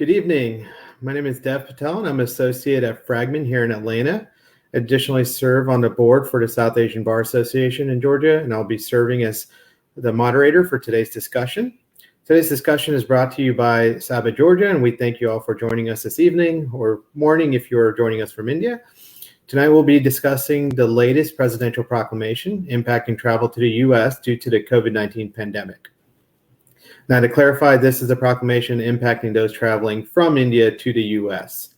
Good evening. My name is Dev Patel, and I'm an associate at Fragment here in Atlanta. Additionally, serve on the board for the South Asian Bar Association in Georgia, and I'll be serving as the moderator for today's discussion. Today's discussion is brought to you by SABA Georgia, and we thank you all for joining us this evening or morning if you're joining us from India. Tonight, we'll be discussing the latest presidential proclamation impacting travel to the U.S. due to the COVID-19 pandemic. Now, to clarify, this is a proclamation impacting those traveling from India to the U.S.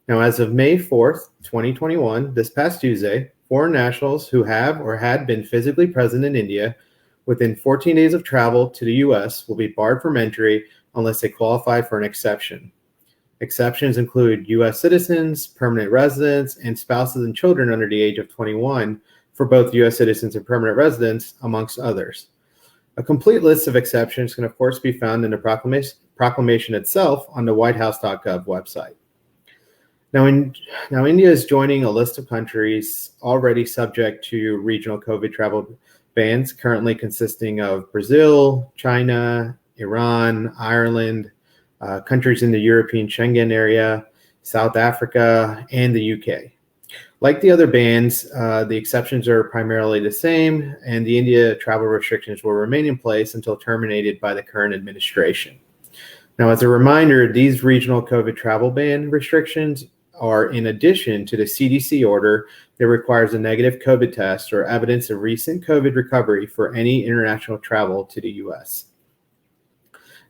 Now, as of May 4th, 2021, this past Tuesday, foreign nationals who have or had been physically present in India within 14 days of travel to the U.S. will be barred from entry unless they qualify for an exception. Exceptions include U.S. citizens, permanent residents, and spouses and children under the age of 21 for both U.S. citizens and permanent residents, amongst others. A complete list of exceptions can, of course, be found in the proclamation itself on the whitehouse.gov website. Now, India is joining a list of countries already subject to regional COVID travel bans, currently consisting of Brazil, China, Iran, Ireland, countries in the European Schengen area, South Africa, and the UK. Like the other bans, the exceptions are primarily the same, and the India travel restrictions will remain in place until terminated by the current administration. Now, as a reminder, these regional COVID travel ban restrictions are in addition to the CDC order that requires a negative COVID test or evidence of recent COVID recovery for any international travel to the U.S.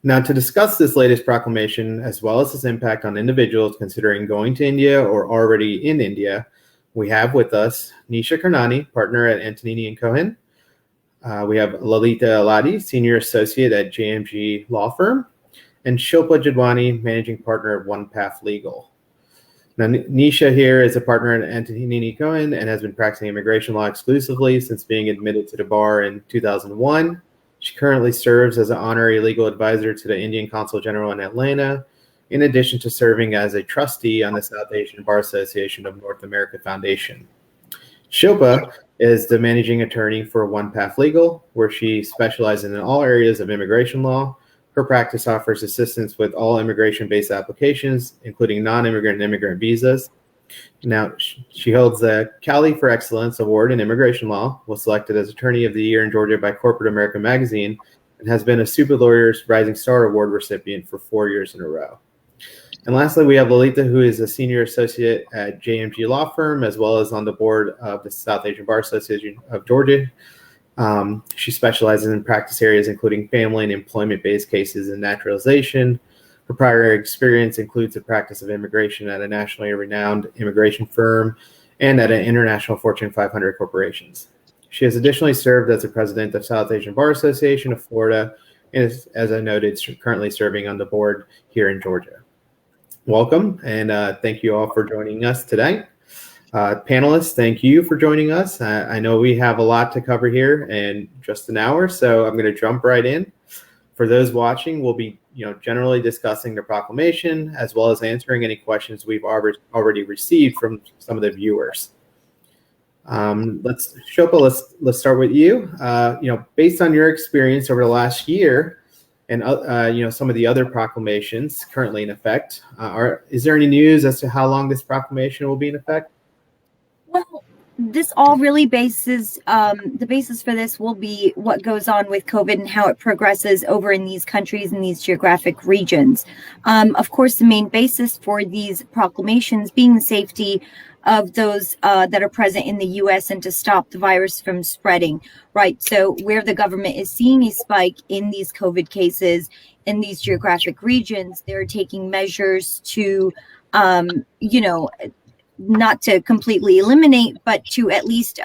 Now, to discuss this latest proclamation, as well as its impact on individuals considering going to India or already in India, we have with us Nisha Karnani, partner at Antonini & Cohen. We have Lalita Aladi, senior associate at JMG Law Firm, and Shilpa Jadwani, managing partner at One Path Legal. Now, Nisha here is a partner at Antonini & Cohen and has been practicing immigration law exclusively since being admitted to the bar in 2001. She currently serves as an honorary legal advisor to the Indian Consul General in Atlanta, in addition to serving as a trustee on the South Asian Bar Association of North America Foundation. Shilpa is the managing attorney for One Path Legal, where she specializes in all areas of immigration law. Her practice offers assistance with all immigration-based applications, including non-immigrant and immigrant visas. Now, she holds the Cali for Excellence Award in Immigration Law, was selected as Attorney of the Year in Georgia by Corporate America magazine, and has been a Super Lawyers Rising Star Award recipient for 4 years in a row. And lastly, we have Lalita, who is a senior associate at JMG Law Firm, as well as on the board of the South Asian Bar Association of Georgia. She specializes in practice areas including family and employment-based cases and naturalization. Her prior experience includes the practice of immigration at a nationally renowned immigration firm and at an international Fortune 500 corporations. She has additionally served as the president of South Asian Bar Association of Florida and is, as I noted, currently serving on the board here in Georgia. Welcome, and thank you all for joining us today. Panelists, thank you for joining us. I know we have a lot to cover here in just an hour, so I'm going to jump right in. For those watching, we'll be generally discussing the proclamation as well as answering any questions we've already received from some of the viewers. Shilpa, let's start with you. Based on your experience over the last year, and some of the other proclamations currently in effect, is there any news as to how long this proclamation will be in effect? Well, this all really the basis for this will be what goes on with COVID and how it progresses over in these countries and these geographic regions. Of course, the main basis for these proclamations being the safety of those that are present in the U.S. and to stop the virus from spreading, right? So where the government is seeing a spike in these COVID cases in these geographic regions, they're taking measures to, not to completely eliminate, but to at least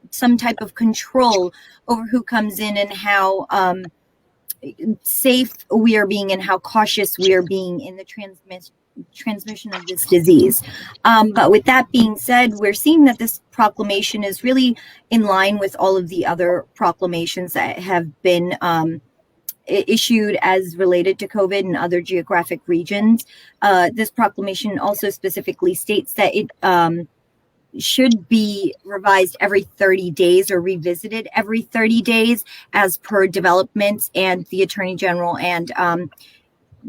some type of control over who comes in and how safe we are being and how cautious we are being in the transmission of this disease. But with that being said, we're seeing that this proclamation is really in line with all of the other proclamations that have been issued as related to COVID in other geographic regions. This proclamation also specifically states that it should be revised every 30 days or revisited every 30 days as per developments and the Attorney General and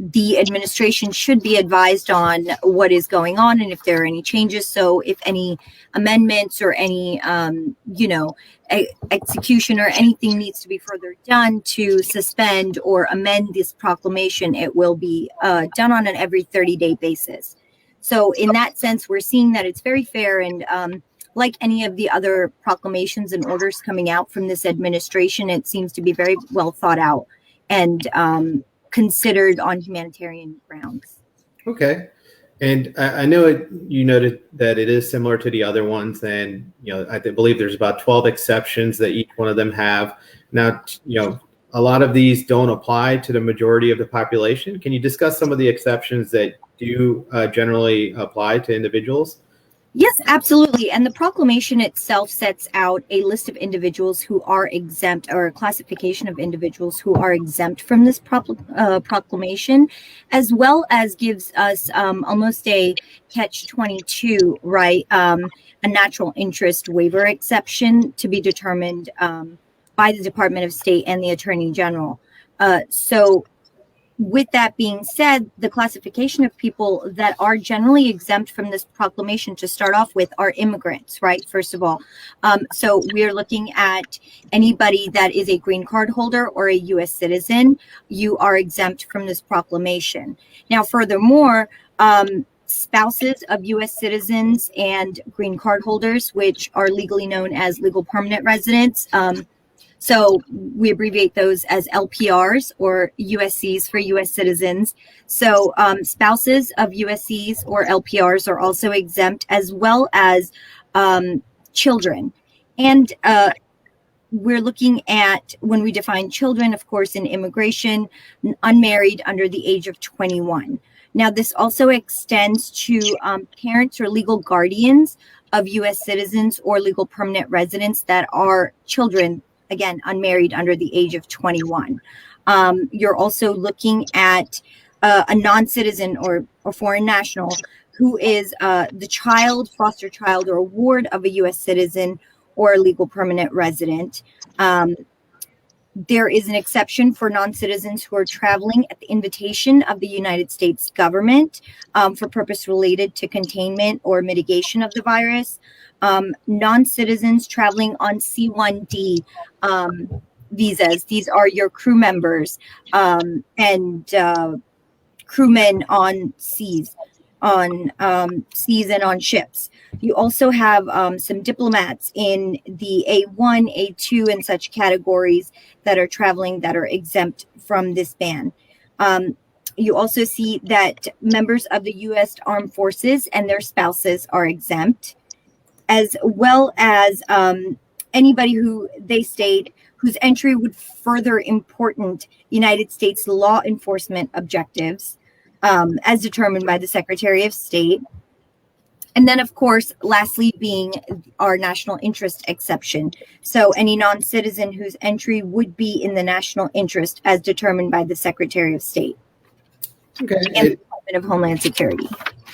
the administration should be advised on what is going on and if there are any changes. So if any amendments or any, execution or anything needs to be further done to suspend or amend this proclamation, it will be done on an every 30-day basis. So in that sense, we're seeing that it's very fair, and like any of the other proclamations and orders coming out from this administration, it seems to be very well thought out and considered on humanitarian grounds. Okay. And I know you noted that it is similar to the other ones, and I believe there's about 12 exceptions that each one of them have. Now, a lot of these don't apply to the majority of the population. Can you discuss some of the exceptions that do generally apply to individuals? Yes, absolutely. And the proclamation itself sets out a list of individuals who are exempt, or a classification of individuals who are exempt from this proclamation, as well as gives us almost a catch-22, right? A natural interest waiver exception to be determined by the Department of State and the Attorney General. So with that being said, the classification of people that are generally exempt from this proclamation, to start off with, are immigrants, right? First of all. So we are looking at anybody that is a green card holder or a U.S. citizen. You are exempt from this proclamation. Now, furthermore, spouses of U.S. citizens and green card holders, which are legally known as legal permanent residents, so we abbreviate those as LPRs, or USCs for U.S. citizens. So spouses of USCs or LPRs are also exempt, as well as children. And we're looking at, when we define children, of course, in immigration, unmarried under the age of 21. Now, this also extends to parents or legal guardians of U.S. citizens or legal permanent residents that are children, again, unmarried under the age of 21. You're also looking at a non-citizen or foreign national who is the child, foster child, or ward of a U.S. citizen or a legal permanent resident. There is an exception for non-citizens who are traveling at the invitation of the United States government for purpose related to containment or mitigation of the virus. Non-citizens traveling on C1D visas. These are your crew members and crewmen on seas and on ships. You also have some diplomats in the A1, A2, and such categories that are traveling that are exempt from this ban. You also see that members of the U.S. Armed Forces and their spouses are exempt, as well as anybody who they state whose entry would further important United States law enforcement objectives, as determined by the Secretary of State. And then, of course, lastly, being our national interest exception. So any non-citizen whose entry would be in the national interest as determined by the Secretary of State. Okay. And the Department of Homeland Security.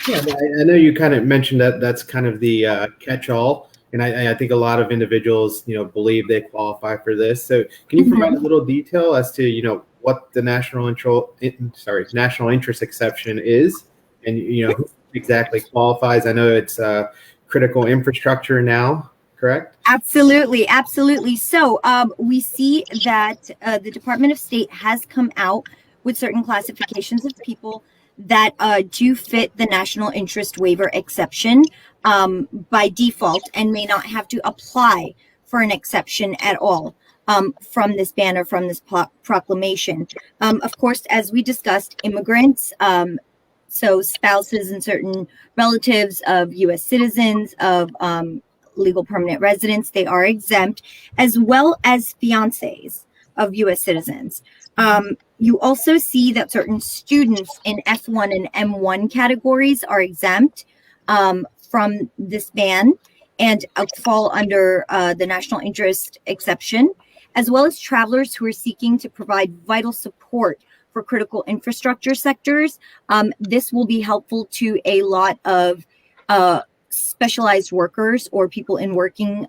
Yeah, I know you kind of mentioned that that's kind of the catch-all, and I think a lot of individuals, believe they qualify for this. So, can you provide a little detail as to, what the national interest exception is, and who exactly qualifies? I know it's critical infrastructure now, correct? Absolutely. So, we see that the Department of State has come out with certain classifications of people that do fit the national interest waiver exception by default, and may not have to apply for an exception at all from this ban or from this proclamation. Of course, as we discussed, immigrants, so spouses and certain relatives of U.S. citizens, of legal permanent residents, they are exempt, as well as fiancés of U.S. citizens. You also see that certain students in F1 and M1 categories are exempt from this ban and fall under the national interest exception, as well as travelers who are seeking to provide vital support for critical infrastructure sectors. This will be helpful to a lot of specialized workers or people in working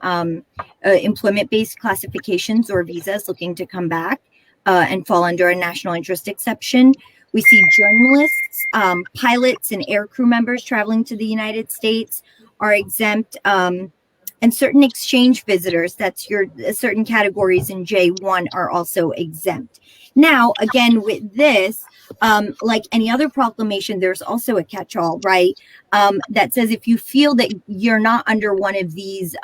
employment-based classifications or visas looking to come back and fall under a national interest exception. We see journalists, pilots, and air crew members traveling to the United States are exempt, and certain exchange visitors, that's your certain categories in J1, are also exempt. Now, again, with this, like any other proclamation, there's also a catch-all, right? That says if you feel that you're not under one of these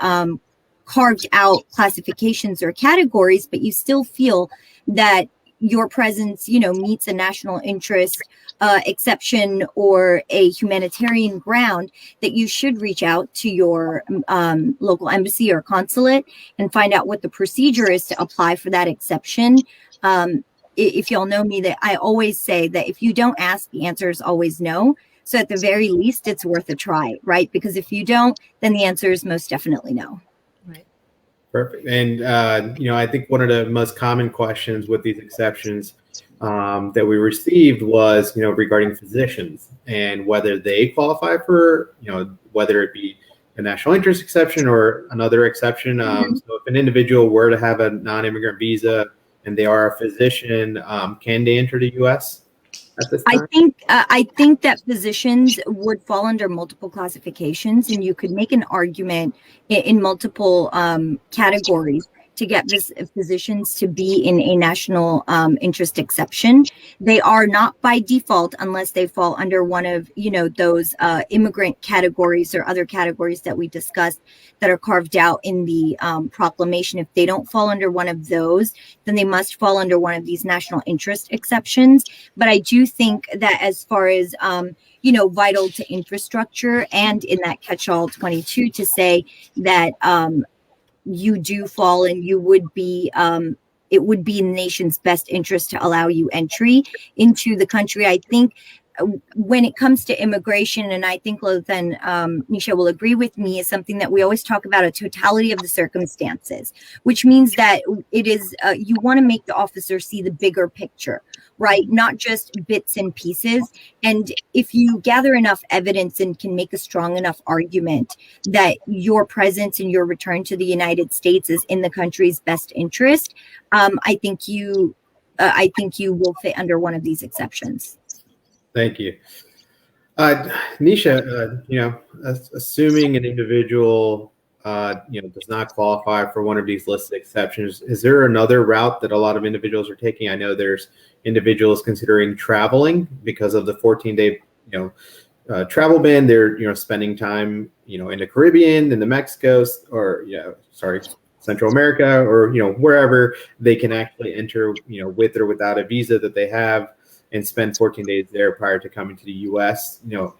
carved out classifications or categories, but you still feel that your presence, meets a national interest exception or a humanitarian ground, that you should reach out to your local embassy or consulate and find out what the procedure is to apply for that exception. If y'all know me, that I always say that if you don't ask, the answer is always no. So at the very least, it's worth a try, right? Because if you don't, then the answer is most definitely no. Right. Perfect. And, I think one of the most common questions with these exceptions that we received was, regarding physicians and whether they qualify for, whether it be a national interest exception or another exception. So if an individual were to have a non-immigrant visa and they are a physician, can they enter the U.S. at this time? I think that physicians would fall under multiple classifications, and you could make an argument in multiple categories to get physicians to be in a national interest exception. They are not by default unless they fall under one of those immigrant categories or other categories that we discussed that are carved out in the proclamation. If they don't fall under one of those, then they must fall under one of these national interest exceptions. But I do think that as far as vital to infrastructure, and in that catch-all 22 to say that you do fall and you would be it would be in the nation's best interest to allow you entry into the country. I think when it comes to immigration, and I think then Nisha will agree with me, is something that we always talk about, a totality of the circumstances, which means that it is you want to make the officer see the bigger picture, right? Not just bits and pieces. And if you gather enough evidence and can make a strong enough argument that your presence and your return to the United States is in the country's best interest, I think you will fit under one of these exceptions. Thank you. Nisha, assuming an individual, does not qualify for one of these listed exceptions, is there another route that a lot of individuals are taking? I know there's individuals considering traveling because of the 14-day, travel ban. They're, spending time, in the Caribbean, in the Mexico, or, Central America, or, wherever they can actually enter, with or without a visa that they have, and spend 14 days there prior to coming to the U.S. Is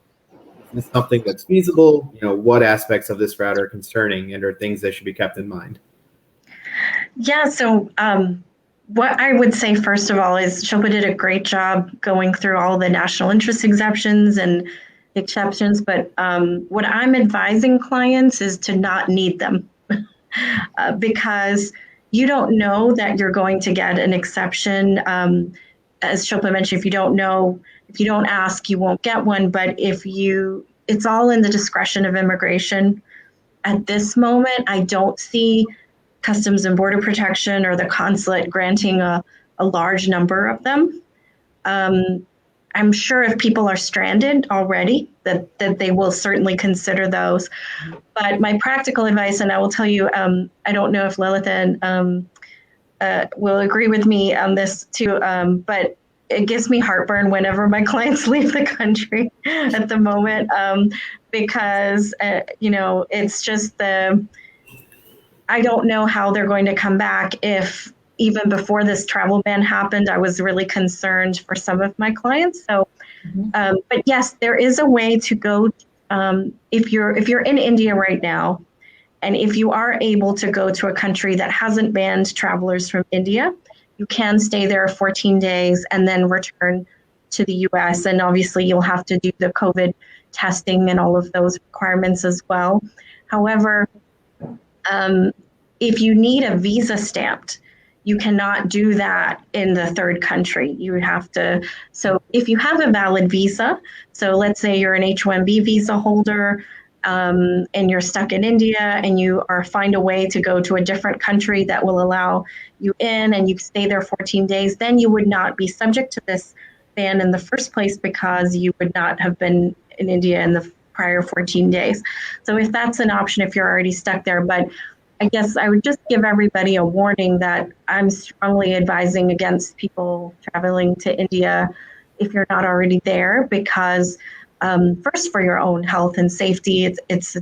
this something that's feasible? What aspects of this route are concerning and are things that should be kept in mind? Yeah, so what I would say, first of all, is Shilpa did a great job going through all the national interest exemptions and exceptions, but what I'm advising clients is to not need them because you don't know that you're going to get an exception. As Shilpa mentioned, if you don't ask, you won't get one. But it's all in the discretion of immigration. At this moment, I don't see Customs and Border Protection or the consulate granting a large number of them. I'm sure if people are stranded already, that they will certainly consider those. But my practical advice, and I will tell you, I don't know if Lilith will agree with me on this too, but it gives me heartburn whenever my clients leave the country at the moment, because it's just I don't know how they're going to come back. If even before this travel ban happened, I was really concerned for some of my clients. So, but yes, there is a way to go. If you're in India right now, and if you are able to go to a country that hasn't banned travelers from India, you can stay there 14 days and then return to the U.S. And obviously, you'll have to do the COVID testing and all of those requirements as well. However, if you need a visa stamped, you cannot do that in the third country. You have to. So if you have a valid visa, so let's say you're an H-1B visa holder, and you're stuck in India and you find a way to go to a different country that will allow you in and you stay there 14 days, then you would not be subject to this ban in the first place because you would not have been in India in the prior 14 days. So if that's an option, if you're already stuck there, but I guess I would just give everybody a warning that I'm strongly advising against people traveling to India if you're not already there, because first, for your own health and safety, it's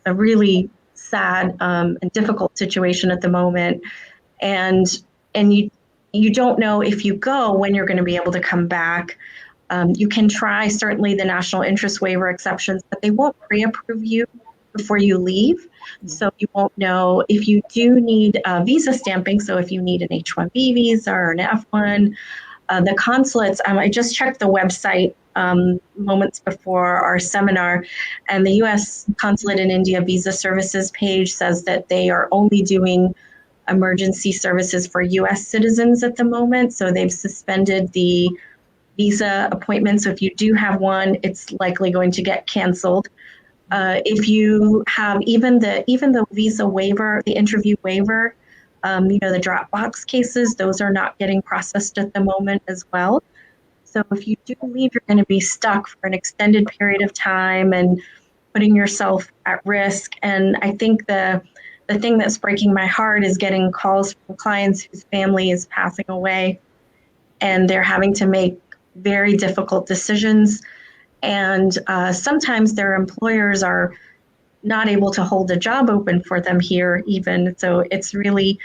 a really sad and difficult situation at the moment, and you don't know if you go when you're going to be able to come back. You can try certainly the national interest waiver exceptions, but they won't pre-approve you before you leave. So you won't know if you do need visa stamping. So if you need an H-1B visa or an F-1, the consulates, I just checked the website moments before our seminar, and the U.S. Consulate in India Visa Services page says that they are only doing emergency services for U.S. citizens at the moment. So they've suspended the visa appointment. So if you do have one, it's likely going to get canceled. If you have even the visa waiver, the interview waiver, the Dropbox cases, those are not getting processed at the moment as well. So if you do leave, you're going to be stuck for an extended period of time and putting yourself at risk. And I think the thing that's breaking my heart is getting calls from clients whose family is passing away, and they're having to make very difficult decisions. And sometimes their employers are not able to hold a job open for them here even. So it's really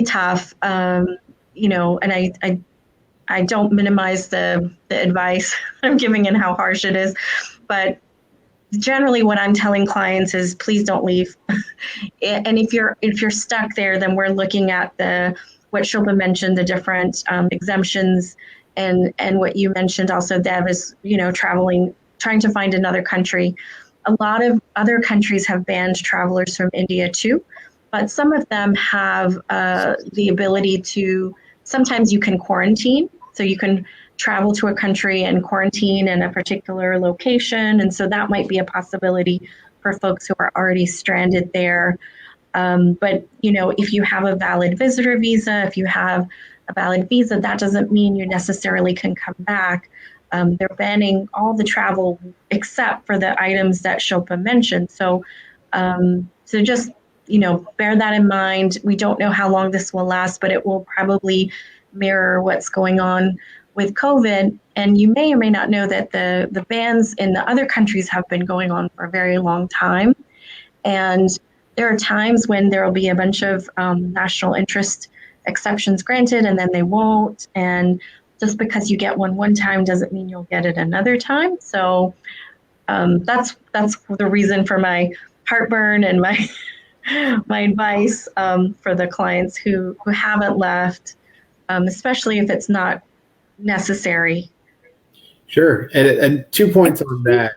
tough, and I don't minimize the advice I'm giving and how harsh it is, but generally what I'm telling clients is please don't leave. And if you're stuck there, then we're looking at what Shilpa mentioned, the different exemptions, and what you mentioned also, Dev, is traveling, trying to find another country. A lot of other countries have banned travelers from India too, but some of them have the ability to, sometimes you can quarantine. So you can travel to a country and quarantine in a particular location. And so that might be a possibility for folks who are already stranded there. But, if you have a valid visitor visa, if you have a valid visa, that doesn't mean you necessarily can come back. They're banning all the travel except for the items that Shilpa mentioned. So just, bear that in mind. We don't know how long this will last, but it will probably mirror what's going on with COVID. And you may or may not know that the bans in the other countries have been going on for a very long time. And there are times when there will be a bunch of national interest exceptions granted, and then they won't. And just because you get one time doesn't mean you'll get it another time. So that's the reason for my heartburn and my advice for the clients who haven't left, especially if it's not necessary. Sure. And 2 points on that.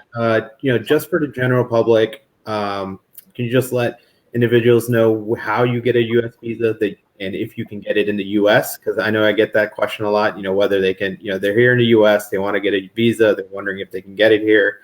Just for the general public, can you just let individuals know how you get a U.S. visa and if you can get it in the U.S.? Because I know I get that question a lot, whether they can, they're here in the U.S., they want to get a visa, they're wondering if they can get it here.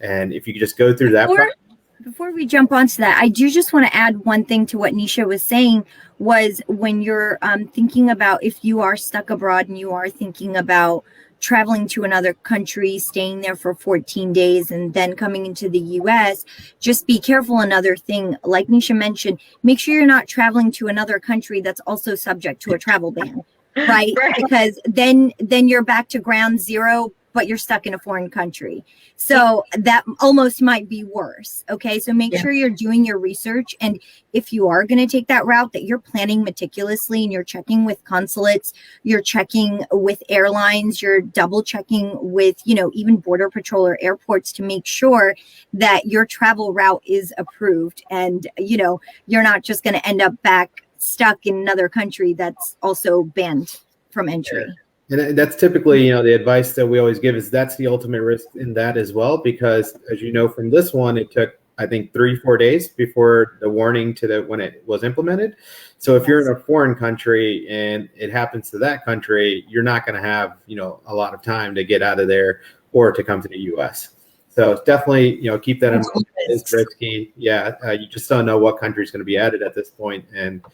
And if you could just go through that process. Before we jump onto that, I do just want to add one thing to what Nisha was saying, was when you're thinking about, if you are stuck abroad and you are thinking about traveling to another country, staying there for 14 days and then coming into the US, just be careful. Another thing, like Nisha mentioned, make sure you're not traveling to another country that's also subject to a travel ban, right? Because then you're back to ground zero, but you're stuck in a foreign country. So that almost might be worse. Okay. So make sure you're doing your research. And if you are going to take that route, that you're planning meticulously and you're checking with consulates, you're checking with airlines, you're double checking with, even Border Patrol or airports to make sure that your travel route is approved. And, you're not just going to end up back stuck in another country that's also banned from entry. Yeah. And that's typically, the advice that we always give is that's the ultimate risk in that as well, because as you know from this one, it took, I think, 3-4 days before the warning when it was implemented. So if you're in a foreign country and it happens to that country, you're not going to have, a lot of time to get out of there or to come to the U.S. So definitely, keep that in mind. It's risky. Yeah. You just don't know what country is going to be added at this point. And,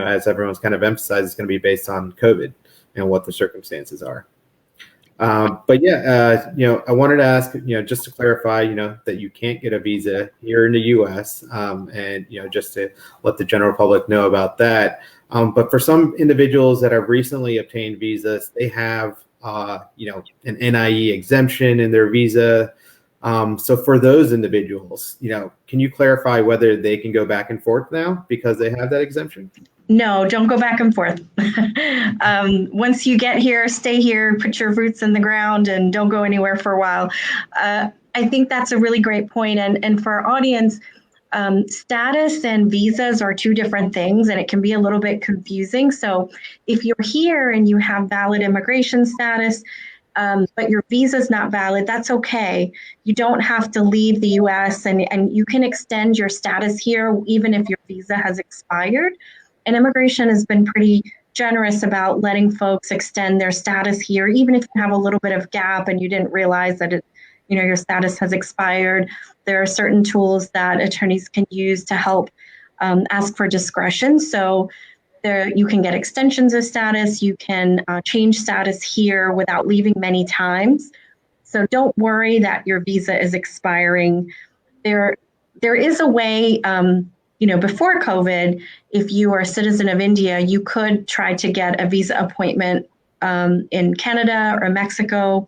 as everyone's kind of emphasized, it's going to be based on COVID and what the circumstances are. But yeah, I wanted to ask, just to clarify, that you can't get a visa here in the U.S. And just to let the general public know about that. But for some individuals that have recently obtained visas, they have, an NIE exemption in their visa. So for those individuals, can you clarify whether they can go back and forth now because they have that exemption? No, don't go back and forth. Once you get here, stay here, put your roots in the ground, and don't go anywhere for a while. I think that's a really great point. And for our audience, status and visas are two different things, and it can be a little bit confusing. So if you're here and you have valid immigration status, but your visa is not valid, that's okay. You don't have to leave the US, and you can extend your status here even if your visa has expired. And immigration has been pretty generous about letting folks extend their status here, even if you have a little bit of gap and you didn't realize that your status has expired. There are certain tools that attorneys can use to help ask for discretion. So you can get extensions of status. You can change status here without leaving many times. So don't worry that your visa is expiring. There is a way. Before COVID, if you are a citizen of India, you could try to get a visa appointment in Canada or Mexico,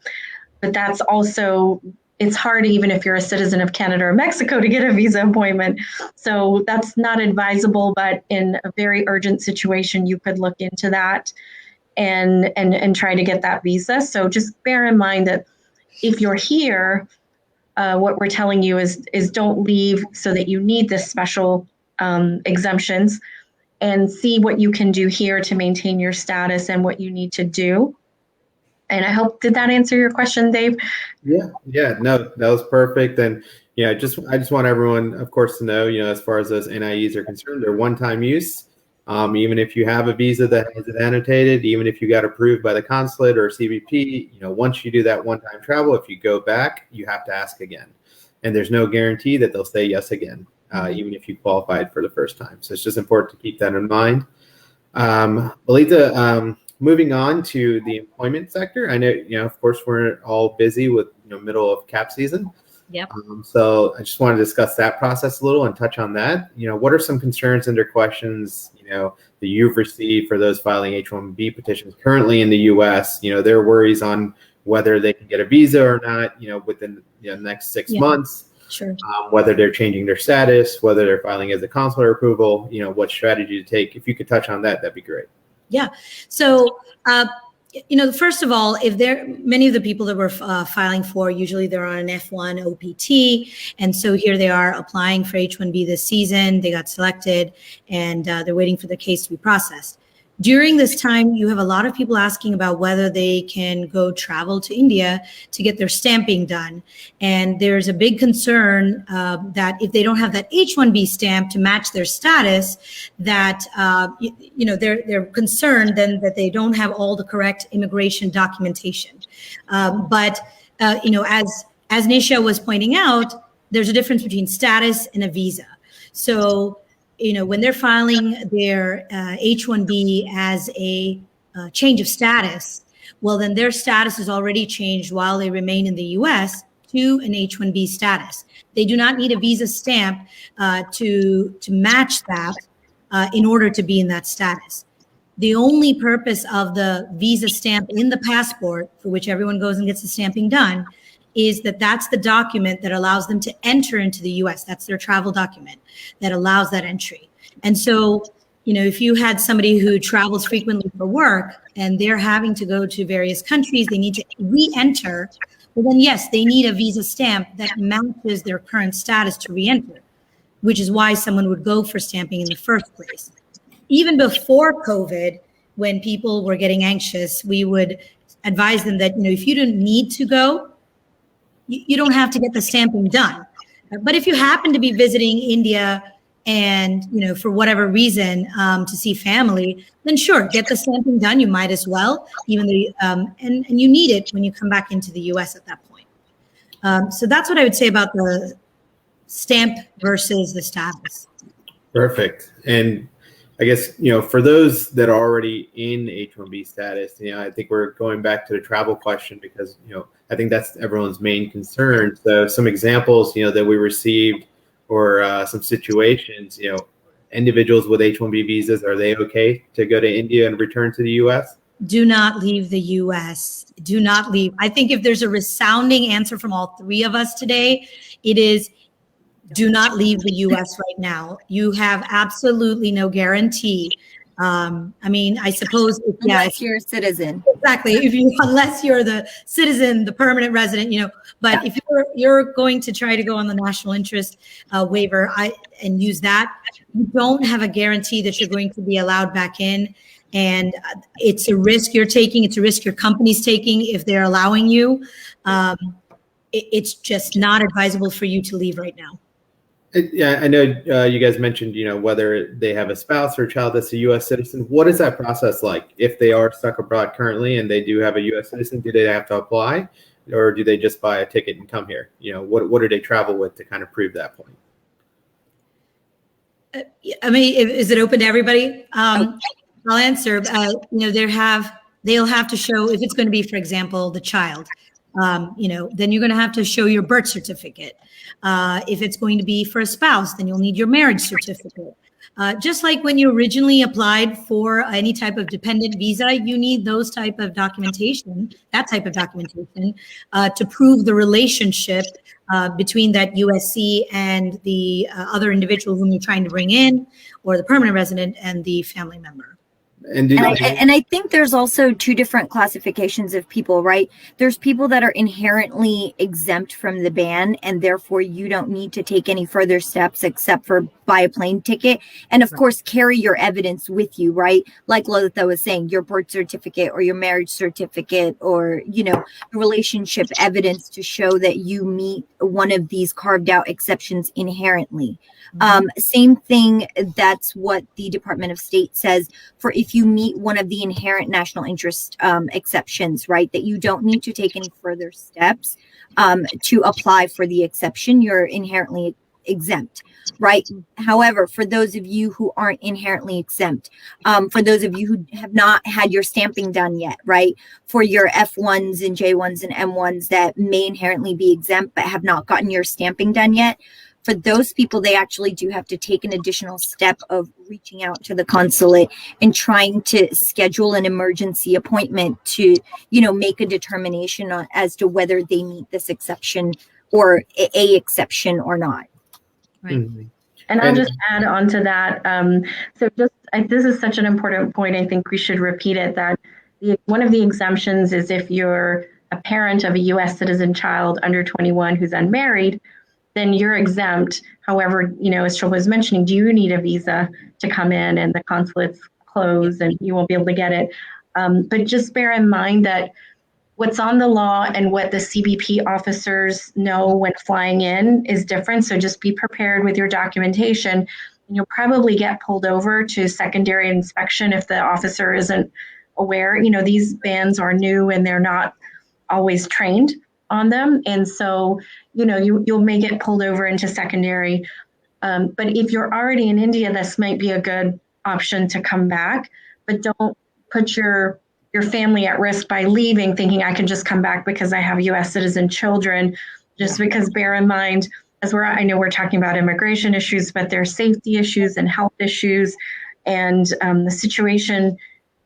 but that's also, it's hard even if you're a citizen of Canada or Mexico to get a visa appointment. So that's not advisable, but in a very urgent situation, you could look into that and try to get that visa. So just bear in mind that if you're here, what we're telling you is don't leave so that you need this special exemptions, and see what you can do here to maintain your status and what you need to do. And I hope, did that answer your question, Dave? Yeah, no, that was perfect. And I just want everyone, of course, to know, as far as those NIEs are concerned, they're one-time use. Even if you have a visa that has it annotated, even if you got approved by the consulate or CBP, once you do that one-time travel, if you go back, you have to ask again. And there's no guarantee that they'll say yes again, even if you qualified for the first time. So it's just important to keep that in mind. Alita, moving on to the employment sector. I know, of course, we're all busy with, middle of cap season. Yep. So I just want to discuss that process a little and touch on that. What are some concerns and or questions, that you've received for those filing H-1B petitions currently in the U.S.? Their worries on whether they can get a visa or not, within the next 6 months. Sure. Whether they're changing their status, whether they're filing as a consular approval, what strategy to take. If you could touch on that, that'd be great. Yeah. So, first of all, many of the people that we're filing for, usually they're on an F1 OPT. And so here they are applying for H-1B this season. They got selected and they're waiting for the case to be processed. During this time, you have a lot of people asking about whether they can go travel to India to get their stamping done. And there's a big concern that if they don't have that H-1B stamp to match their status, that they're concerned then that they don't have all the correct immigration documentation. But as Nisha was pointing out, there's a difference between status and a visa. So when they're filing their H-1B as a change of status, well, then their status is already changed while they remain in the U.S. to an H-1B status. They do not need a visa stamp to match that in order to be in that status. The only purpose of the visa stamp in the passport, for which everyone goes and gets the stamping done, is that's the document that allows them to enter into the U.S. That's their travel document that allows that entry. And so, if you had somebody who travels frequently for work and they're having to go to various countries, they need to re-enter, well, then yes, they need a visa stamp that matches their current status to re-enter, which is why someone would go for stamping in the first place. Even before COVID, when people were getting anxious, we would advise them that, if you didn't need to go, you don't have to get the stamping done. But if you happen to be visiting India and, for whatever reason, to see family, then sure, get the stamping done. You might as well, even though, and you need it when you come back into the US at that point. So that's what I would say about the stamp versus the status. Perfect. And I guess, for those that are already in H-1B status, I think we're going back to the travel question because, I think that's everyone's main concern. So some examples, that we received or some situations, individuals with H-1B visas, are they okay to go to India and return to the U.S.? Do not leave the U.S. Do not leave. I think if there's a resounding answer from all three of us today, it is do not leave the U.S. right now. You have absolutely no guarantee. I suppose, unless you're a citizen. Exactly. Unless you're the citizen, the permanent resident, but if you're going to try to go on the national interest waiver and use that, you don't have a guarantee that you're going to be allowed back in. And it's a risk you're taking. It's a risk your company's taking if they're allowing you. It's just not advisable for you to leave right now. Yeah, I know you guys mentioned, whether they have a spouse or a child that's a U.S. citizen. What is that process like? If they are stuck abroad currently and they do have a U.S. citizen, do they have to apply, or do they just buy a ticket and come here? What do they travel with to kind of prove that point? Is it open to everybody? I'll answer. They'll have to show, if it's going to be, for example, the child. Then you're going to have to show your birth certificate. If it's going to be for a spouse, then you'll need your marriage certificate. Just like when you originally applied for any type of dependent visa, you need that type of documentation, to prove the relationship between that USC and the other individual whom you're trying to bring in, or the permanent resident and the family member. And I think there's also two different classifications of people, right? There's people that are inherently exempt from the ban, and therefore you don't need to take any further steps except for buy a plane ticket. And of course, carry your evidence with you, right? Like Lolita was saying, your birth certificate or your marriage certificate, or, relationship evidence to show that you meet one of these carved out exceptions inherently. Same thing. That's what the Department of State says for if you meet one of the inherent national interest exceptions, right? That you don't need to take any further steps to apply for the exception. You're inherently exempt, right? However, for those of you who aren't inherently exempt, for those of you who have not had your stamping done yet, right? For your F1s and J1s and M1s that may inherently be exempt but have not gotten your stamping done yet, for those people, they actually do have to take an additional step of reaching out to the consulate and trying to schedule an emergency appointment to, make a determination as to whether they meet this exception or a exception or not. Right. Mm-hmm. And I'll just add on to that. This is such an important point. I think we should repeat it, that one of the exemptions is if you're a parent of a U.S. citizen child under 21 who's unmarried, then you're exempt. However, as Shilpa was mentioning, do you need a visa to come in, and the consulate's closed and you won't be able to get it? But just bear in mind that what's on the law and what the CBP officers know when flying in is different. So just be prepared with your documentation. And you'll probably get pulled over to secondary inspection if the officer isn't aware. These bans are new and they're not always trained on them. And so, you may get pulled over into secondary. But if you're already in India, this might be a good option to come back, but don't put your family at risk by leaving thinking I can just come back because I have US citizen children. Just because, bear in mind, I know we're talking about immigration issues, but there's safety issues and health issues, and the situation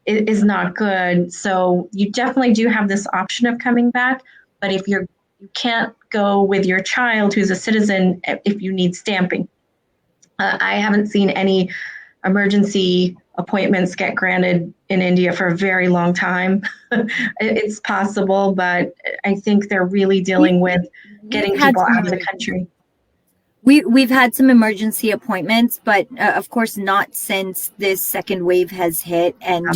is not good. So you definitely do have this option of coming back, but if you can't go with your child who's a citizen if you need stamping. I haven't seen any emergency appointments get granted in India for a very long time. It's possible, but I think they're really dealing with getting people out of the country. We've had some emergency appointments, but of course not since this second wave has hit, and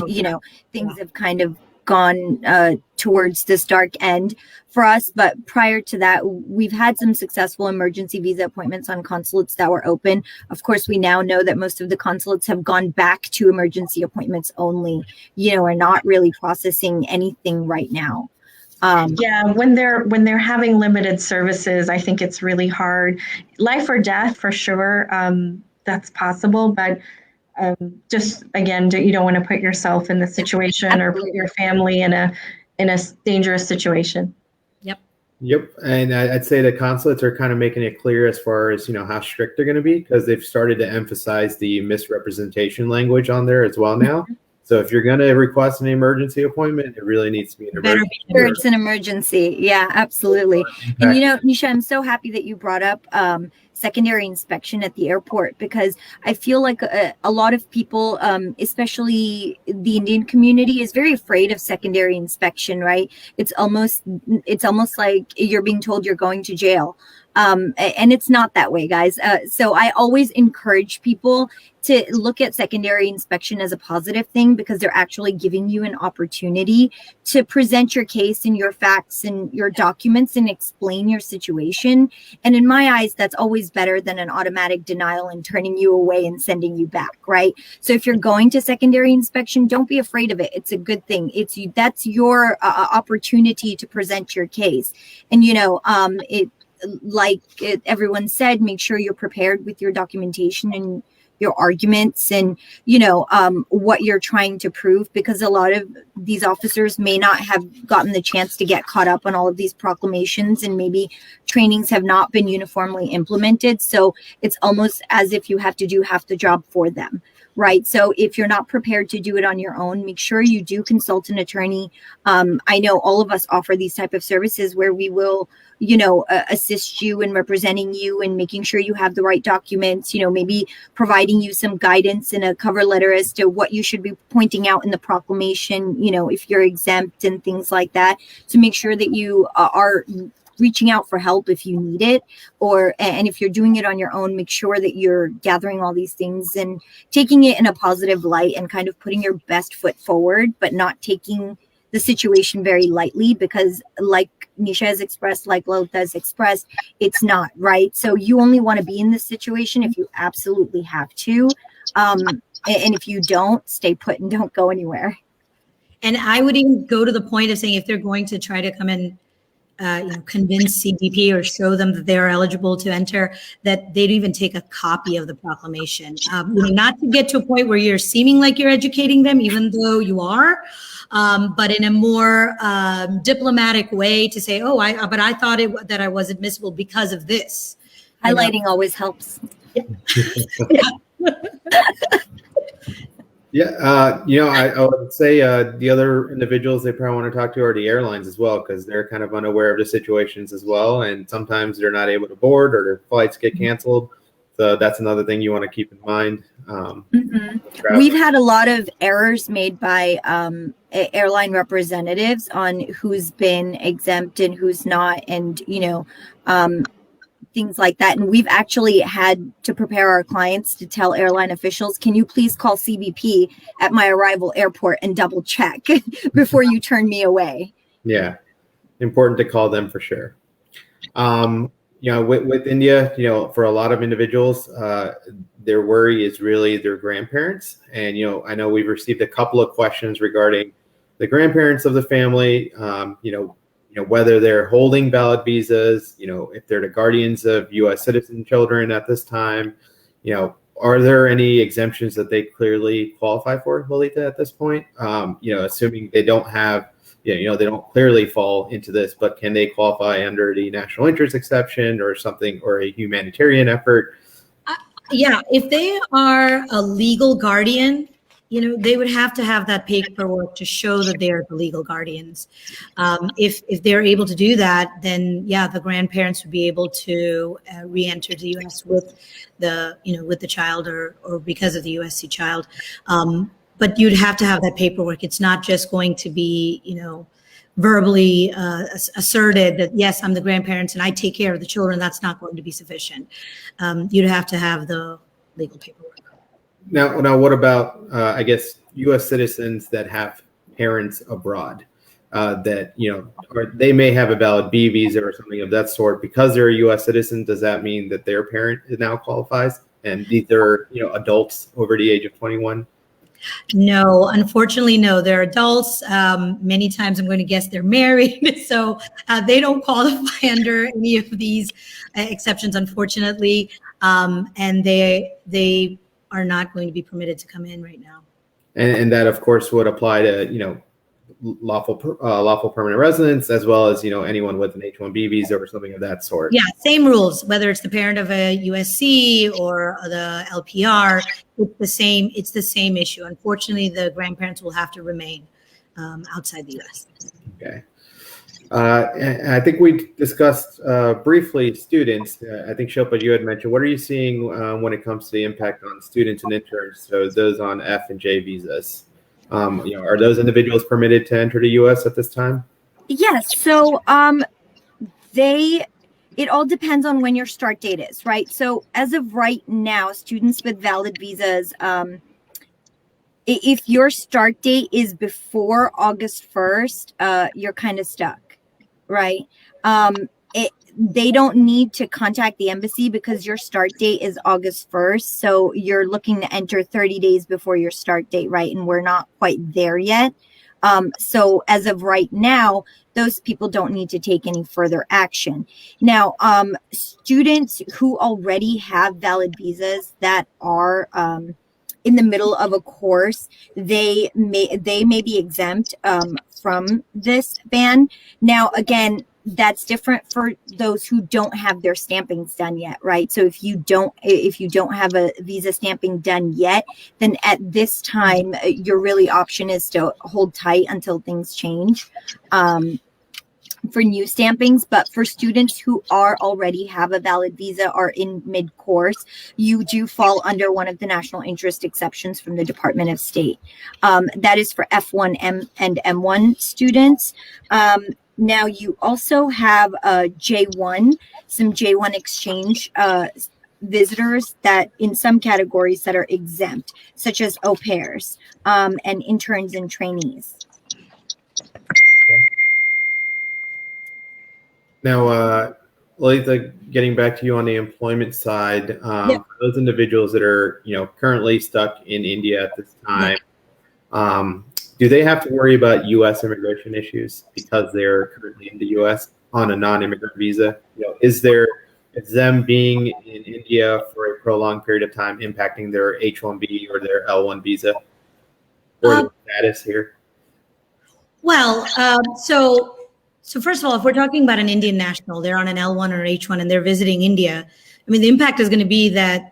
things have kind of gone towards this dark end for us. But prior to that, we've had some successful emergency visa appointments on consulates that were open. Of course, we now know that most of the consulates have gone back to emergency appointments only, are not really processing anything right now. When they're having limited services, I think it's really hard. Life or death, for sure, that's possible. But Just again, you don't want to put yourself in the situation or put your family in a dangerous situation. Yep. And I'd say the consulates are kind of making it clear as far as, how strict they're going to be, because they've started to emphasize the misrepresentation language on there as well now. So if you're going to request an emergency appointment, it really needs to be an emergency. Sure, it's an emergency. Yeah, absolutely. And Nisha, I'm so happy that you brought up secondary inspection at the airport, because I feel like a lot of people, especially the Indian community, is very afraid of secondary inspection, right? It's almost like you're being told you're going to jail. And it's not that way, guys. So I always encourage people to look at secondary inspection as a positive thing, because they're actually giving you an opportunity to present your case and your facts and your documents and explain your situation. And in my eyes, that's always better than an automatic denial and turning you away and sending you back, right? So if you're going to secondary inspection, don't be afraid of it. It's a good thing. That's your opportunity to present your case. And, everyone said, make sure you're prepared with your documentation and your arguments and, what you're trying to prove, because a lot of these officers may not have gotten the chance to get caught up on all of these proclamations, and maybe trainings have not been uniformly implemented. So it's almost as if you have to do half the job for them. Right. So if you're not prepared to do it on your own, make sure you do consult an attorney. I know all of us offer these type of services where we will, assist you in representing you and making sure you have the right documents, maybe providing you some guidance in a cover letter as to what you should be pointing out in the proclamation, if you're exempt and things like that. So make sure that you are reaching out for help if you need it, and if you're doing it on your own, make sure that you're gathering all these things and taking it in a positive light and kind of putting your best foot forward, but not taking the situation very lightly, because like Nisha has expressed, like Lota has expressed, it's not right. So you only want to be in this situation if you absolutely have to. And if you don't, stay put and don't go anywhere. And I would even go to the point of saying, if they're going to try to come in, convince CBP or show them that they're eligible to enter, that they'd even take a copy of the proclamation. Not to get to a point where you're seeming like you're educating them, even though you are, but in a more diplomatic way to say, but I thought that I was admissible because of this. Highlighting always helps. Yeah, I would say the other individuals they probably want to talk to are the airlines as well, because they're kind of unaware of the situations as well, and sometimes they're not able to board or their flights get canceled. So that's another thing you want to keep in mind. We've had a lot of errors made by airline representatives on who's been exempt and who's not, and things like that. And we've actually had to prepare our clients to tell airline officials, can you please call CBP at my arrival airport and double check before you turn me away? Yeah, important to call them for sure. With India, for a lot of individuals, their worry is really their grandparents. And, I know we've received a couple of questions regarding the grandparents of the family, whether they're holding valid visas, if they're the guardians of U.S. citizen children at this time, are there any exemptions that they clearly qualify for, Lolita, at this point? Assuming they don't have, they don't clearly fall into this, but can they qualify under the national interest exception or something, or a humanitarian effort? If they are a legal guardian, they would have to have that paperwork to show that they are the legal guardians. If they're able to do that, then the grandparents would be able to re-enter the U.S. with the child or because of the USC child. But you'd have to have that paperwork. It's not just going to be, verbally asserted that, yes, I'm the grandparents and I take care of the children. That's not going to be sufficient. You'd have to have the legal paperwork. Now, what about, U.S. citizens that have parents abroad that, or they may have a valid B visa or something of that sort because they're a U.S. citizen? Does that mean that their parent now qualifies? And these are, adults over the age of 21? No, unfortunately, no. They're adults. Many times I'm going to guess they're married. So they don't qualify under any of these exceptions, unfortunately. And they are not going to be permitted to come in right now. And that, of course, would apply to, lawful permanent residents, as well as, anyone with an H-1B visa or something of that sort. Yeah, same rules, whether it's the parent of a USC or the LPR, it's the same issue. Unfortunately, the grandparents will have to remain outside the US. Okay. And I think we discussed briefly students. I think Shilpa, you had mentioned, what are you seeing when it comes to the impact on students and interns, so those on F and J visas? Are those individuals permitted to enter the U.S. at this time? Yes. So it all depends on when your start date is, right? So as of right now, students with valid visas, if your start date is before August 1st, you're kind of stuck, right? They don't need to contact the embassy because your start date is August 1st. So you're looking to enter 30 days before your start date, right? And we're not quite there yet. So as of right now, those people don't need to take any further action. Now, students who already have valid visas that are in the middle of a course, they may be exempt from this ban. Now, again, that's different for those who don't have their stampings done yet, right? So if you don't have a visa stamping done yet, then at this time, your really option is to hold tight until things change for new stampings. But for students who already have a valid visa or in mid-course, you do fall under one of the national interest exceptions from the Department of State. That is for F1 and M1 students. Now you also have J1, some J1 exchange visitors that in some categories that are exempt, such as au pairs and interns and trainees. Now, Lalitha, getting back to you on the employment side, for those individuals that are, currently stuck in India at this time, do they have to worry about U.S. immigration issues because they're currently in the U.S. on a non-immigrant visa? Is them being in India for a prolonged period of time impacting their H-1B or their L-1 visa or the status here? Well, so first of all, if we're talking about an Indian national, they're on an L1 or H1 and they're visiting India, I mean, the impact is going to be that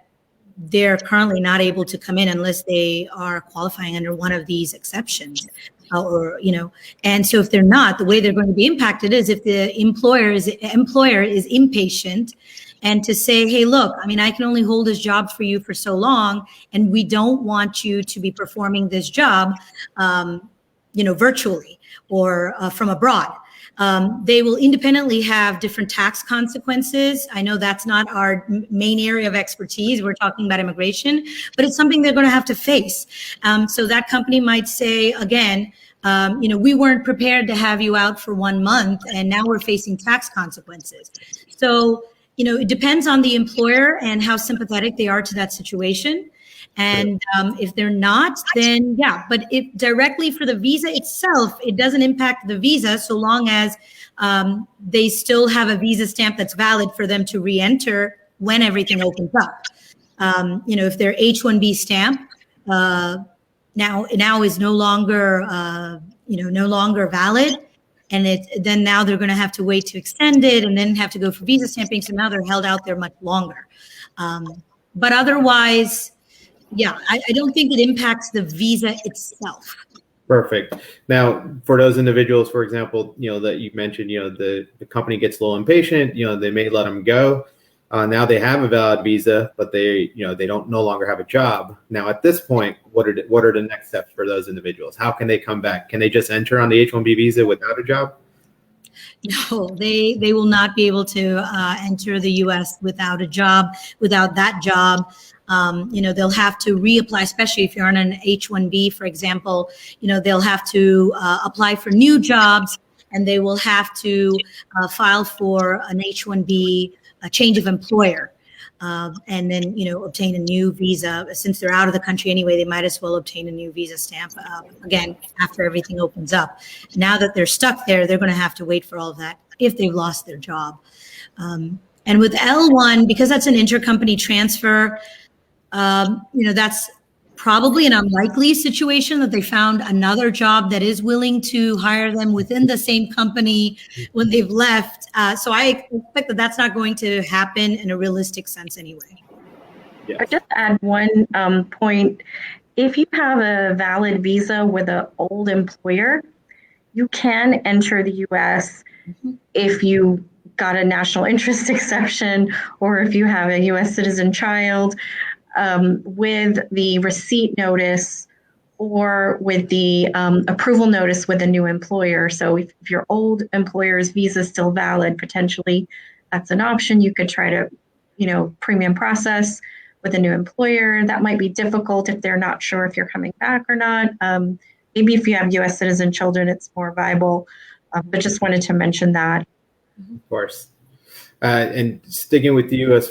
they're currently not able to come in unless they are qualifying under one of these exceptions and so if they're not, the way they're going to be impacted is if the employer is impatient and to say, hey, look, I mean, I can only hold this job for you for so long, and we don't want you to be performing this job, virtually or from abroad. They will independently have different tax consequences. I know that's not our main area of expertise. We're talking about immigration, but it's something they're going to have to face. So that company might say, again, we weren't prepared to have you out for 1 month, and now we're facing tax consequences. So, it depends on the employer and how sympathetic they are to that situation. And if they're not, then yeah. But if directly for the visa itself, it doesn't impact the visa so long as they still have a visa stamp that's valid for them to re-enter when everything opens up. If their H-1B stamp now is no longer valid, and then now they're going to have to wait to extend it and then have to go for visa stamping. So now they're held out there much longer. But otherwise, yeah, I don't think it impacts the visa itself. Perfect. Now, for those individuals, for example, that you mentioned, the company gets a little impatient, they may let them go. Now they have a valid visa, but they don't no longer have a job. Now, at this point, what are the next steps for those individuals? How can they come back? Can they just enter on the H-1B visa without a job? No, they will not be able to enter the U.S. without a job, without that job. They'll have to reapply, especially if you're on an H-1B, for example, they'll have to apply for new jobs, and they will have to file for an H-1B, a change of employer, and then, obtain a new visa. Since they're out of the country anyway, they might as well obtain a new visa stamp, again, after everything opens up. Now that they're stuck there, they're going to have to wait for all of that if they've lost their job. And with L1, because that's an intercompany transfer, That's probably an unlikely situation that they found another job that is willing to hire them within the same company when they've left. So I expect that that's not going to happen in a realistic sense anyway. Yes. I'll just add one point. If you have a valid visa with an old employer, you can enter the U.S. if you got a national interest exception or if you have a U.S. citizen child. With the receipt notice or with the approval notice with a new employer. So if your old employer's visa is still valid, potentially that's an option. You could try to, premium process with a new employer. That might be difficult if they're not sure if you're coming back or not. Maybe if you have U.S. citizen children, it's more viable. But just wanted to mention that. Of course. And sticking with the U.S.,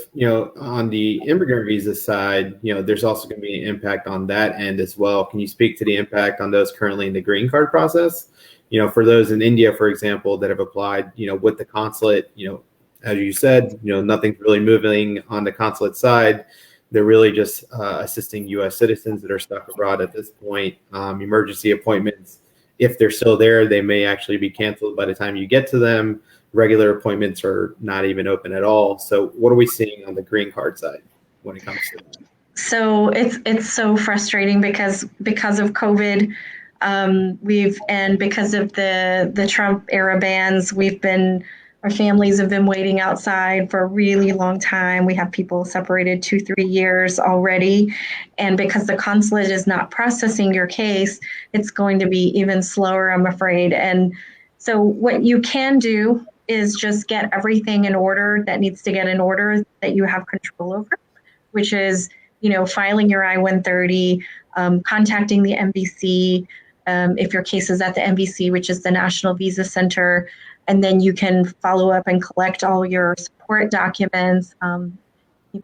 on the immigrant visa side, there's also going to be an impact on that end as well. Can you speak to the impact on those currently in the green card process? For those in India, for example, that have applied, with the consulate, as you said, nothing's really moving on the consulate side. They're really just assisting U.S. citizens that are stuck abroad at this point. Emergency appointments, if they're still there, they may actually be canceled by the time you get to them. Regular appointments are not even open at all. So what are we seeing on the green card side when it comes to that? So it's so frustrating because of COVID, because of the Trump era bans, our families have been waiting outside for a really long time. We have people separated 2-3 years already. And because the consulate is not processing your case, it's going to be even slower, I'm afraid. And so what you can do is just get everything in order that needs to get in order that you have control over, which is, filing your I-130, contacting the MVC, if your case is at the MVC, which is the National Visa Center, and then you can follow up and collect all your support documents. I'll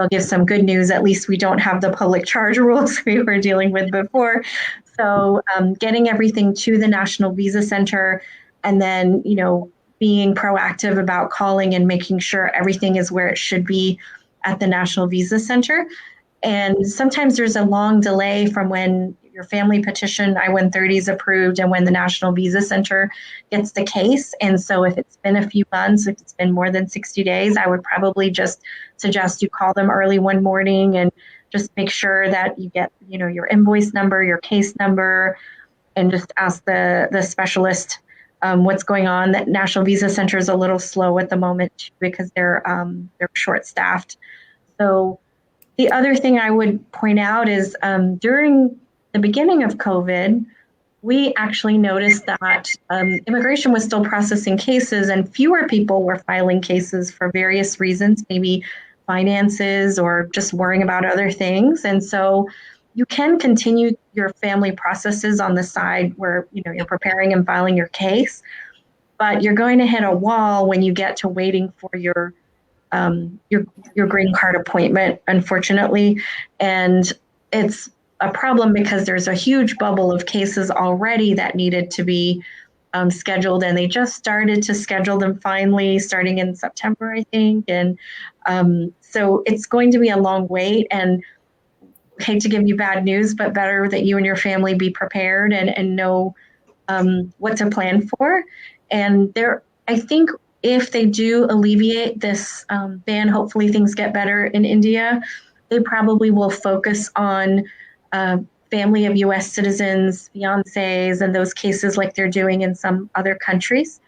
give some good news. At least we don't have the public charge rules we were dealing with before. So getting everything to the National Visa Center and then, being proactive about calling and making sure everything is where it should be at the National Visa Center. And sometimes there's a long delay from when your family petition I-130 is approved and when the National Visa Center gets the case. And so if it's been a few months, if it's been more than 60 days, I would probably just suggest you call them early one morning and just make sure that you get, your invoice number, your case number, and just ask the specialist what's going on. That National Visa Center is a little slow at the moment because they're short-staffed. So the other thing I would point out is during the beginning of COVID, we actually noticed that immigration was still processing cases and fewer people were filing cases for various reasons, maybe finances or just worrying about other things. And so you can continue your family processes on the side where you're preparing and filing your case, but you're going to hit a wall when you get to waiting for your green card appointment, unfortunately. And it's a problem because there's a huge bubble of cases already that needed to be scheduled, and they just started to schedule them finally starting in September, I think. And so it's going to be a long wait, and hate to give you bad news, but better that you and your family be prepared and know what to plan for. And I think if they do alleviate this ban, hopefully things get better in India, they probably will focus on family of U.S. citizens, fiancés, and those cases like they're doing in some other countries.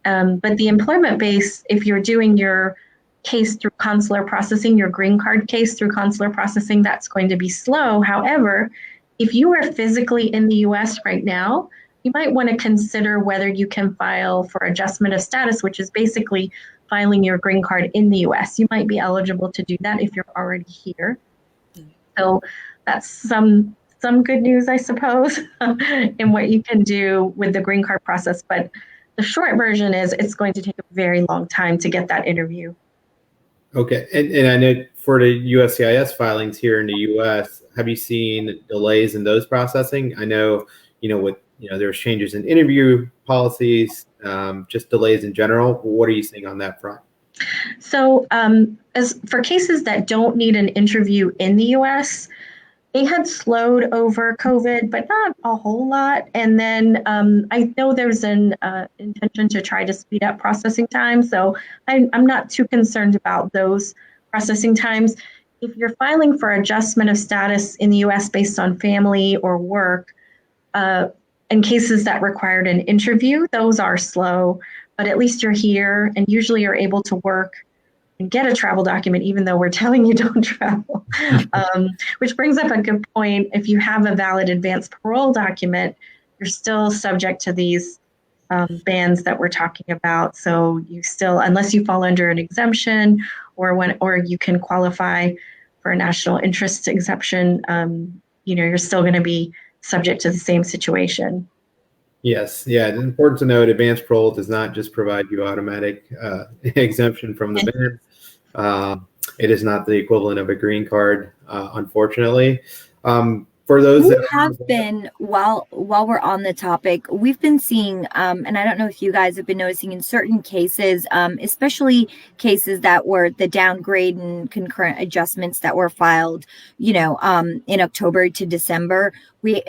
But the employment base, if you're doing your case through consular processing, your green card case through consular processing, that's going to be slow. However, if you are physically in the U.S. right now, you might want to consider whether you can file for adjustment of status, which is basically filing your green card in the U.S. You might be eligible to do that if you're already here. So that's some good news, I suppose, in what you can do with the green card process. But the short version is it's going to take a very long time to get that interview. Okay. And I know for the USCIS filings here in the U.S., have you seen delays in those processing? I know, there's changes in interview policies, just delays in general. What are you seeing on that front? So, as for cases that don't need an interview in the US, they had slowed over COVID, but not a whole lot. And then I know there's an intention to try to speed up processing time. So I'm not too concerned about those processing times. If you're filing for adjustment of status in the US based on family or work, in cases that required an interview, those are slow, but at least you're here and usually you're able to work and get a travel document, even though we're telling you don't travel. Which brings up a good point. If you have a valid advance parole document, you're still subject to these bans that we're talking about. So you still, unless you fall under an exemption or you can qualify for a national interest exemption, you're still going to be subject to the same situation. Yes, yeah. It's important to note advanced parole does not just provide you automatic exemption from the ban. It is not the equivalent of a green card, unfortunately. For those that have been, while we're on the topic, we've been seeing, and I don't know if you guys have been noticing in certain cases, especially cases that were the downgrade and concurrent adjustments that were filed, in October to December. We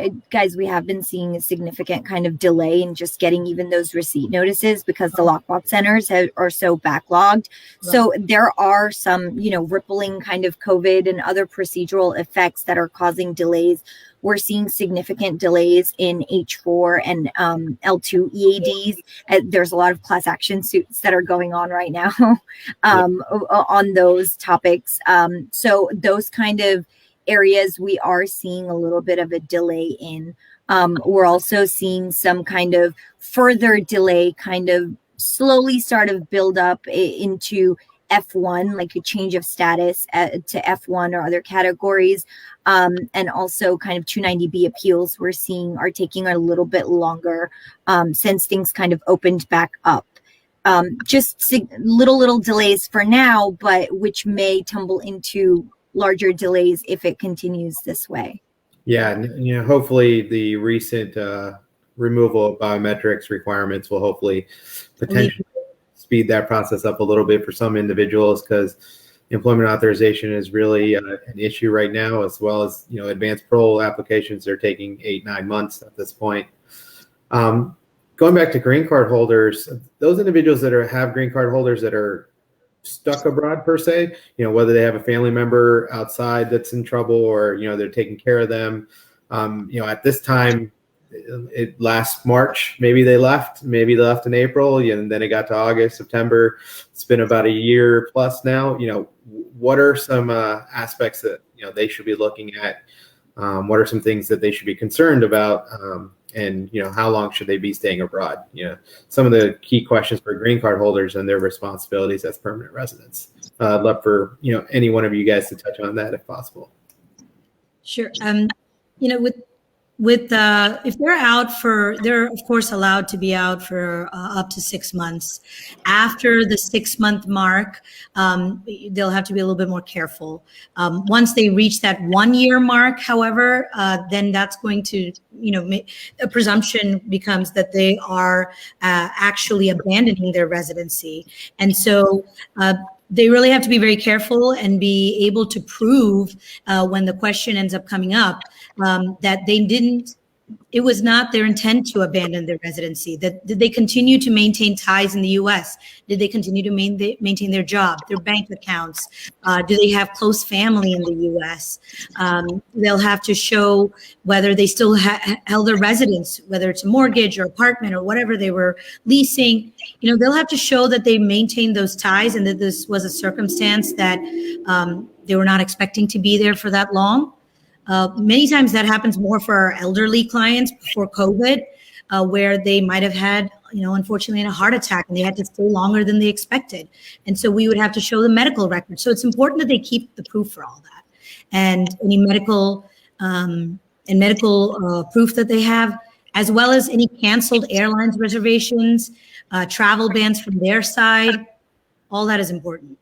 have been seeing a significant kind of delay in just getting even those receipt notices because the lockbox centers are so backlogged. Right. So there are some, rippling kind of COVID and other procedural effects that are causing delays. We're seeing significant delays in H4 and L2 EADs. There's a lot of class action suits that are going on right now on those topics. So those kind of areas we are seeing a little bit of a delay in. We're also seeing some kind of further delay kind of slowly start to build up into F1, like a change of status to F1 or other categories. And also kind of 290B appeals we're seeing are taking a little bit longer since things kind of opened back up. Just little delays for now, but which may tumble into larger delays if it continues this way. Yeah, hopefully the recent removal of biometrics requirements will hopefully potentially speed that process up a little bit for some individuals, because employment authorization is really an issue right now, as well as advanced parole applications are taking 8-9 months at this point. Going back to green card holders, those individuals that have green card holders that are stuck abroad per se, whether they have a family member outside that's in trouble or they're taking care of them, at this time, last March maybe they left in April, and then it got to August, September. It's been about a year plus now. What are some aspects that they should be looking at? What are some things that they should be concerned about? And how long should they be staying abroad? Some of the key questions for green card holders and their responsibilities as permanent residents. I'd love for any one of you guys to touch on that if possible. Sure. With if they're out they're of course allowed to be out for up to 6 months. After the 6-month mark, they'll have to be a little bit more careful. Once they reach that 1-year mark, however, then that's going to, a presumption becomes that they are actually abandoning their residency. And so they really have to be very careful and be able to prove when the question ends up coming up that it was not their intent to abandon their residency. That did they continue to maintain ties in the U.S.? Did they continue to maintain their job, their bank accounts? Do they have close family in the U.S.? They'll have to show whether they still held their residence, whether it's a mortgage or apartment or whatever they were leasing. They'll have to show that they maintained those ties and that this was a circumstance that they were not expecting to be there for that long. Many times that happens more for our elderly clients before COVID, where they might have had, unfortunately, a heart attack and they had to stay longer than they expected. And so we would have to show the medical record. So it's important that they keep the proof for all that. And any medical proof that they have, as well as any canceled airlines reservations, travel bans from their side, all that is important.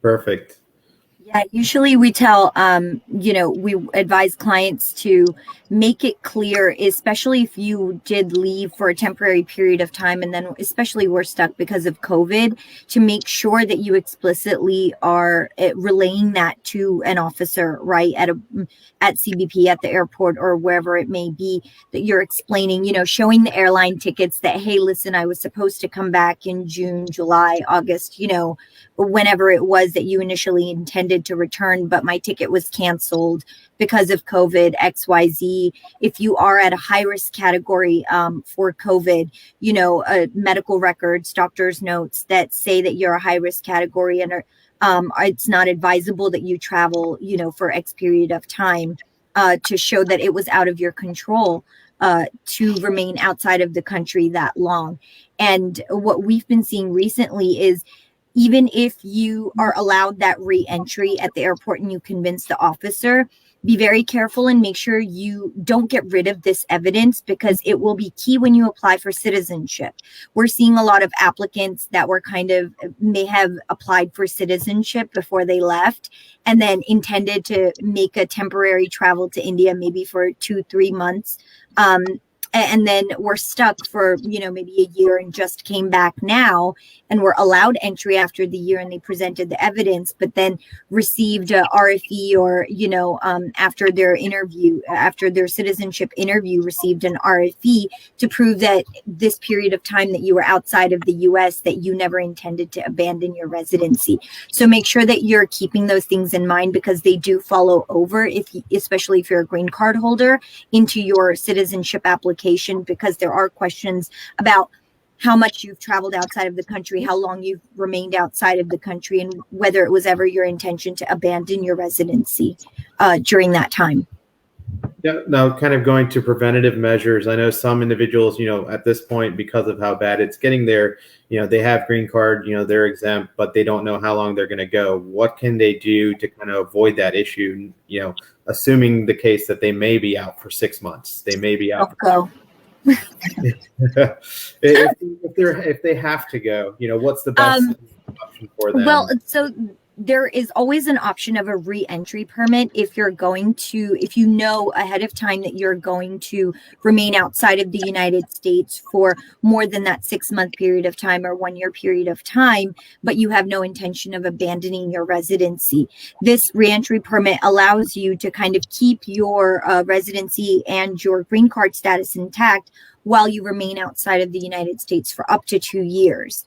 Perfect. Yeah, usually we tell, we advise clients to make it clear, especially if you did leave for a temporary period of time, and then especially we're stuck because of COVID, to make sure that you explicitly are relaying that to an officer, right, at CBP, at the airport, or wherever it may be, that you're explaining, showing the airline tickets that, hey, listen, I was supposed to come back in June, July, August, whenever it was that you initially intended to return, but my ticket was canceled because of COVID, XYZ. If you are at a high risk category for COVID, medical records, doctor's notes that say that you're a high risk category, and it's not advisable that you travel, for X period of time, to show that it was out of your control to remain outside of the country that long. And what we've been seeing recently is, even if you are allowed that re-entry at the airport and you convince the officer, be very careful and make sure you don't get rid of this evidence, because it will be key when you apply for citizenship. We're seeing a lot of applicants that were may have applied for citizenship before they left, and then intended to make a temporary travel to India, maybe for 2-3 months. And then we're stuck for, maybe a year, and just came back now and were allowed entry after the year, and they presented the evidence, but then received a RFE, or, after their citizenship interview, received an RFE to prove that this period of time that you were outside of the US, that you never intended to abandon your residency. So make sure that you're keeping those things in mind, because they do follow over, especially if you're a green card holder, into your citizenship application, because there are questions about how much you've traveled outside of the country, how long you've remained outside of the country, and whether it was ever your intention to abandon your residency during that time. Yeah, now kind of going to preventative measures. I know some individuals, at this point, because of how bad it's getting there, they have green card, they're exempt, but they don't know how long they're going to go. What can they do to kind of avoid that issue? Assuming the case that they may be out for 6 months, they may be out. Go. if they have to go, what's the best option for them? Well, so there is always an option of a re-entry permit if you know ahead of time that you're going to remain outside of the United States for more than that 6-month period of time or 1-year period of time, but you have no intention of abandoning your residency. This re-entry permit allows you to kind of keep your residency and your green card status intact while you remain outside of the United States for up to 2 years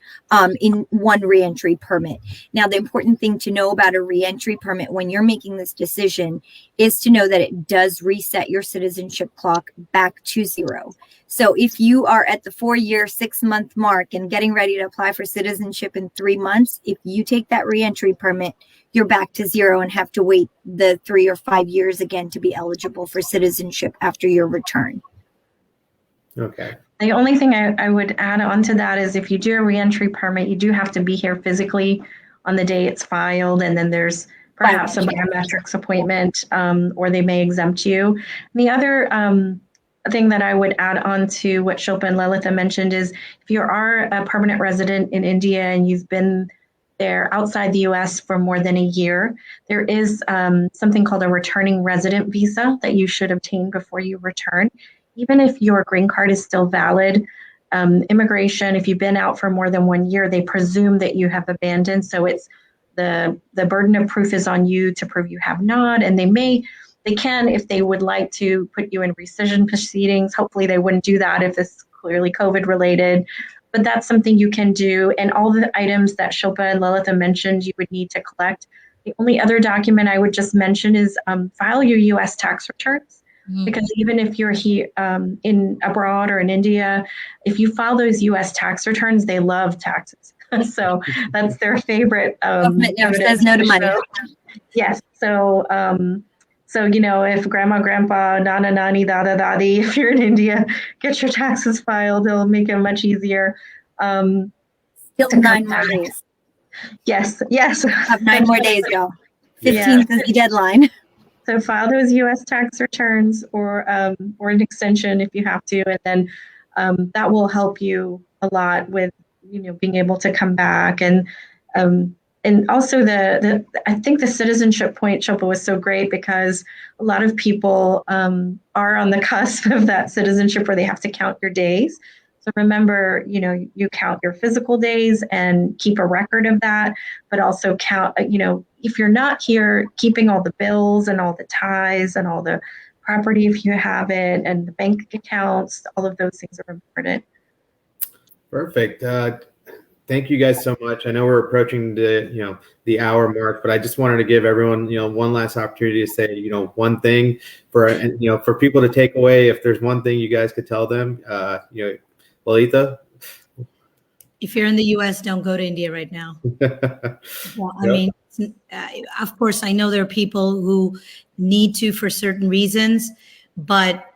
in one re-entry permit. Now, the important thing to know about a re-entry permit when you're making this decision is to know that it does reset your citizenship clock back to 0. So if you are at the 4-year, 6-month mark and getting ready to apply for citizenship in 3 months, if you take that re-entry permit, you're back to 0 and have to wait the 3 or 5 years again to be eligible for citizenship after your return. Okay. The only thing I would add on to that is, if you do a reentry permit, you do have to be here physically on the day it's filed, and then there's perhaps a biometrics appointment, or they may exempt you. And the other thing that I would add on to what Shilpa and Lalitha mentioned is, if you are a permanent resident in India and you've been there outside the US for more than a year, there is something called a returning resident visa that you should obtain before you return. Even if your green card is still valid, immigration, if you've been out for more than 1 year, they presume that you have abandoned. So it's the burden of proof is on you to prove you have not. And they can, if they would like to, put you in rescission proceedings. Hopefully they wouldn't do that if it's clearly COVID related. But that's something you can do. And all the items that Shilpa and Lalitha mentioned, you would need to collect. The only other document I would just mention is file your US tax returns. Because even if you're here in abroad or in India, if you file those U.S. tax returns, they love taxes. So that's their favorite. Government never says no to money. Yes. So if grandma, grandpa, nana, nani, dada, dadi, if you're in India, get your taxes filed. It'll make it much easier. Still 9 more days. Yes. Have 9 more days, y'all. 15th is the deadline. So file those U.S. tax returns, or an extension if you have to, and then that will help you a lot with being able to come back. And and also I think the citizenship point, Shilpa, was so great because a lot of people are on the cusp of that citizenship where they have to count your days. So remember, you count your physical days and keep a record of that, but also count, if you're not here, keeping all the bills and all the ties and all the property if you have it and the bank accounts, all of those things are important. Perfect. Thank you guys so much. I know we're approaching the hour mark, but I just wanted to give everyone, one last opportunity to say, one thing for people to take away. If there's one thing you guys could tell them, Lolita. If you're in the U.S., don't go to India right now. Well, I mean, of course, I know there are people who need to for certain reasons, but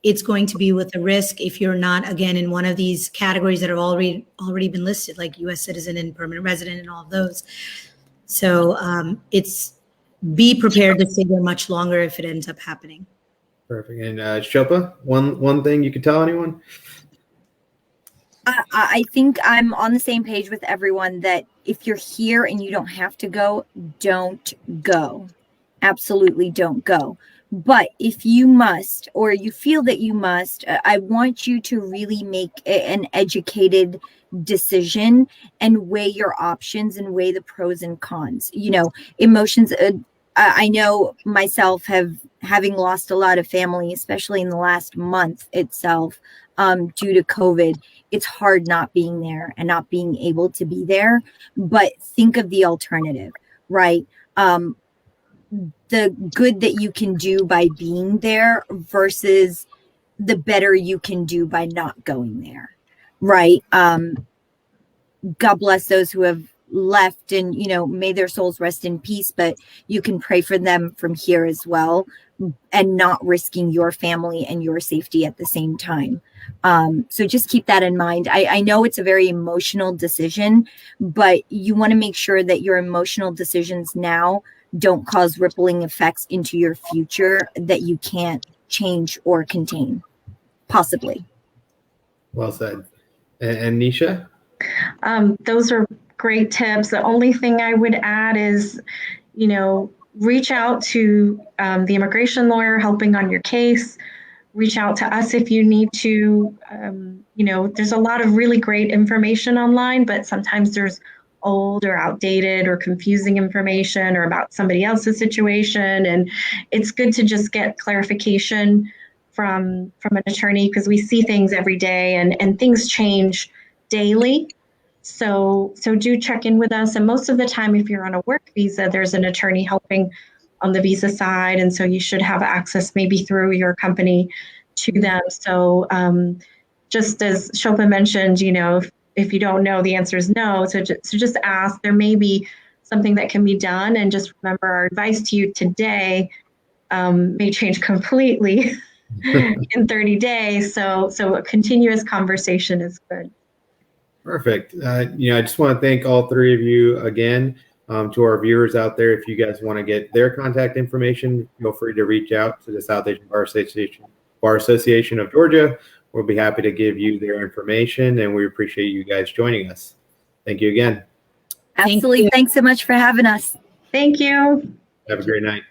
it's going to be with a risk if you're not, again, in one of these categories that have already been listed, like U.S. citizen and permanent resident and all of those. So be prepared to stay there much longer if it ends up happening. Perfect. And Shilpa, one thing you could tell anyone? I think I'm on the same page with everyone that if you're here and you don't have to go, don't go. Absolutely don't go. But if you must, or you feel that you must, I want you to really make an educated decision and weigh your options and weigh the pros and cons. Emotions. I know myself having lost a lot of family, especially in the last month itself, due to COVID. It's hard not being there and not being able to be there. But think of the alternative, right? The good that you can do by being there versus the better you can do by not going there, right? God bless those who have left and, may their souls rest in peace, but you can pray for them from here as well and not risking your family and your safety at the same time. So just keep that in mind. I know it's a very emotional decision, but you want to make sure that your emotional decisions now don't cause rippling effects into your future that you can't change or contain, possibly. Well said. And Nisha? Those are great tips. The only thing I would add is, reach out to the immigration lawyer helping on your case. Reach out to us if you need to. There's a lot of really great information online, but sometimes there's old or outdated or confusing information or about somebody else's situation. And it's good to just get clarification from an attorney because we see things every day and things change daily. So do check in with us. And most of the time, if you're on a work visa, there's an attorney helping on the visa side. And so you should have access maybe through your company to them. So just as Shilpa mentioned, if you don't know, the answer is no. So just ask. There may be something that can be done. And just remember, our advice to you today may change completely in 30 days. So a continuous conversation is good. Perfect. I just want to thank all three of you again. To our viewers out there, if you guys want to get their contact information, feel free to reach out to the South Asian Bar Association of Georgia. We'll be happy to give you their information, and we appreciate you guys joining us. Thank you again. Absolutely. Thanks so much for having us. Thank you. Have a great night.